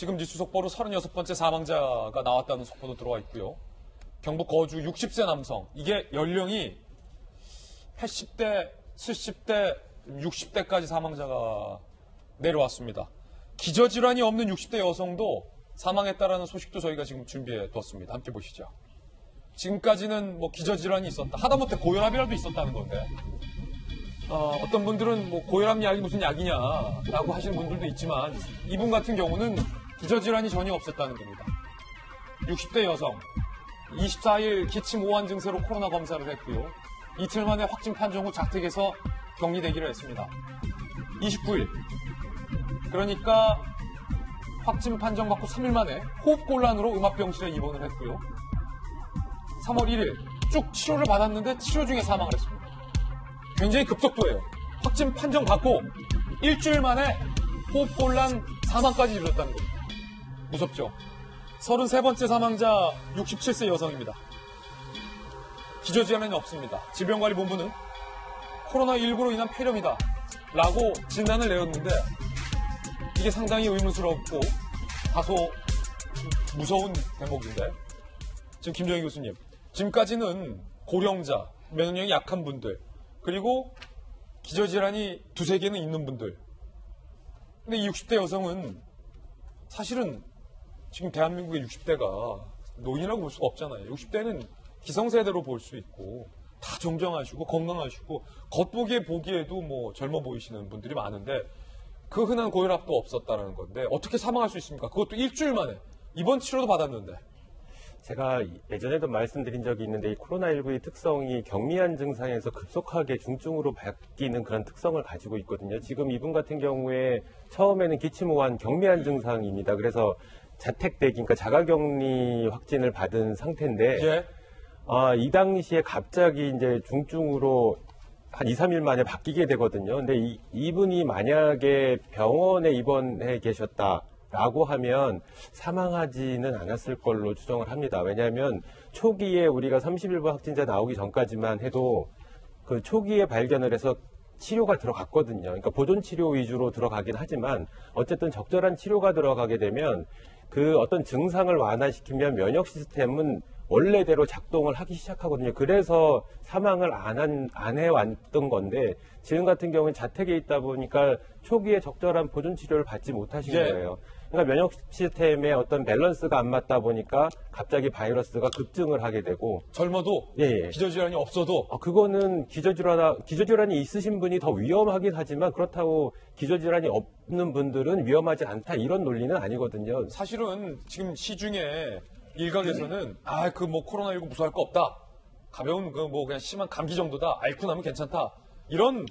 지금 뉴스 속보로 36번째 사망자가 나왔다는 속보도 들어와 있고요. 경북 거주 60세 남성, 이게 연령이 80대, 70대, 60대까지 사망자가 내려왔습니다. 기저질환이 없는 60대 여성도 사망했다라는 소식도 저희가 지금 준비해 뒀습니다. 함께 보시죠. 지금까지는 뭐 기저질환이 있었다, 하다못해 고혈압이라도 있었다는 건데, 어떤 분들은 뭐 고혈압 약이 무슨 약이냐라고 하시는 분들도 있지만, 이분 같은 경우는 기저질환이 전혀 없었다는 겁니다. 60대 여성, 24일 기침 오한 증세로 코로나 검사를 했고요. 이틀 만에 확진 판정 후 자택에서 격리되기로 했습니다. 29일, 그러니까 확진 판정받고 3일 만에 호흡곤란으로 음압병실에 입원을 했고요. 3월 1일 쭉 치료를 받았는데 치료 중에 사망을 했습니다. 굉장히 급속도예요. 확진 판정받고 일주일 만에 호흡곤란 사망까지 이르렀다는 겁니다. 무섭죠? 33번째 사망자 67세 여성입니다. 기저질환이 없습니다. 질병관리본부는 코로나19로 인한 폐렴이다 라고 진단을 내렸는데, 이게 상당히 의문스럽고 다소 무서운 대목인데, 지금 김정희 교수님, 지금까지는 고령자, 면역력이 약한 분들, 그리고 기저질환이 두세 개는 있는 분들, 근데 이 60대 여성은 사실은 지금 대한민국의 60대가 노인이라고 볼 수가 없잖아요. 60대는 기성세대로 볼 수 있고 다 정정하시고 건강하시고 겉보기에 보기에도 뭐 젊어 보이시는 분들이 많은데, 그 흔한 고혈압도 없었다는 건데 어떻게 사망할 수 있습니까? 그것도 일주일 만에 입원 치료도 받았는데. 제가 예전에도 말씀드린 적이 있는데, 이 코로나19의 특성이 경미한 증상에서 급속하게 중증으로 바뀌는 그런 특성을 가지고 있거든요. 지금 이분 같은 경우에 처음에는 기침오한 경미한 증상입니다. 그래서 자택대기, 그러니까 자가격리 확진을 받은 상태인데, 예. 이 당시에 갑자기 이제 중증으로 한 2, 3일 만에 바뀌게 되거든요. 근데 이분이 만약에 병원에 입원해 계셨다라고 하면 사망하지는 않았을 걸로 추정을 합니다. 왜냐하면 초기에 우리가 31번 확진자 나오기 전까지만 해도 그 초기에 발견을 해서 치료가 들어갔거든요. 그러니까 보존 치료 위주로 들어가긴 하지만 어쨌든 적절한 치료가 들어가게 되면 그 어떤 증상을 완화시키면 면역 시스템은 원래대로 작동을 하기 시작하거든요. 그래서 사망을 안 해왔던 건데, 지금 같은 경우는 자택에 있다 보니까 초기에 적절한 보존 치료를 받지 못하신 거예요. 그러니까 면역 시스템의 어떤 밸런스가 안 맞다 보니까 갑자기 바이러스가 급증을 하게 되고. 젊어도 기저질환이 없어도 그거는 기저질환이 있으신 분이 더 위험하긴 하지만, 그렇다고 기저질환이 없는 분들은 위험하지 않다, 이런 논리는 아니거든요. 사실은 지금 시중에 일각에서는 그 뭐 코로나19 무서워할 거 없다, 가벼운 그 뭐 그냥 심한 감기 정도다, 앓고 나면 괜찮다, 이런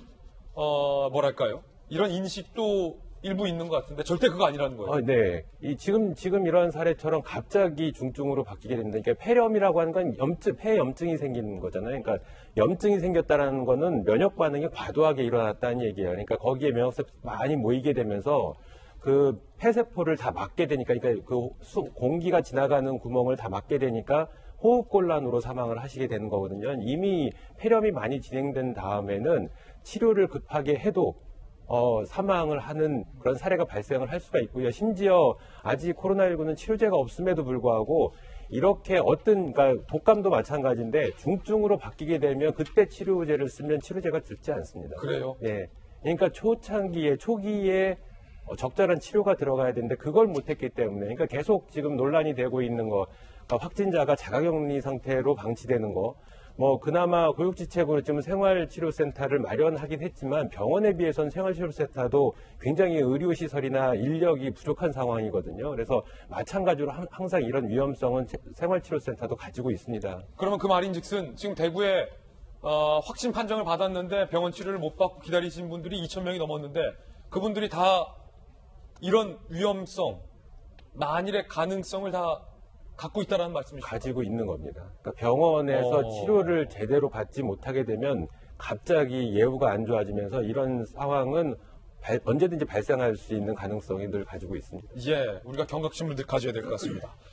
뭐랄까요, 이런 인식도 일부 있는 것 같은데 절대 그거 아니라는 거예요. 네. 지금 이런 사례처럼 갑자기 중증으로 바뀌게 됩니다. 그러니까 폐렴이라고 하는 건 폐염증이 생기는 거잖아요. 그러니까 염증이 생겼다는 거는 면역 반응이 과도하게 일어났다는 얘기예요. 그러니까 거기에 면역세포 많이 모이게 되면서 그 폐세포를 다 막게 되니까, 그러니까 그 공기가 지나가는 구멍을 다 막게 되니까 호흡곤란으로 사망을 하시게 되는 거거든요. 이미 폐렴이 많이 진행된 다음에는 치료를 급하게 해도 사망을 하는 그런 사례가 발생을 할 수가 있고요. 심지어 아직 코로나19는 치료제가 없음에도 불구하고 이렇게 그러니까 독감도 마찬가지인데, 중증으로 바뀌게 되면 그때 치료제를 쓰면 치료제가 듣지 않습니다. 그래요? 네. 그러니까 초기에 적절한 치료가 들어가야 되는데 그걸 못했기 때문에, 그러니까 계속 지금 논란이 되고 있는 거, 그러니까 확진자가 자가격리 상태로 방치되는 거, 뭐 그나마 고육지책으로 지금 생활치료센터를 마련하긴 했지만 병원에 비해서는 생활치료센터도 굉장히 의료시설이나 인력이 부족한 상황이거든요. 그래서 마찬가지로 항상 이런 위험성은 생활치료센터도 가지고 있습니다. 그러면 그 말인즉슨 지금 대구에 확진 판정을 받았는데 병원 치료를 못 받고 기다리신 분들이 2,000명이 넘었는데, 그분들이 다 이런 위험성, 만일의 가능성을 다 갖고 있다는 말씀이시죠? 가지고 있는 겁니다. 그러니까 병원에서 치료를 제대로 받지 못하게 되면 갑자기 예후가 안 좋아지면서 이런 상황은 언제든지 발생할 수 있는 가능성이 늘 가지고 있습니다. 우리가 경각심을 늘 가져야 될 것 같습니다.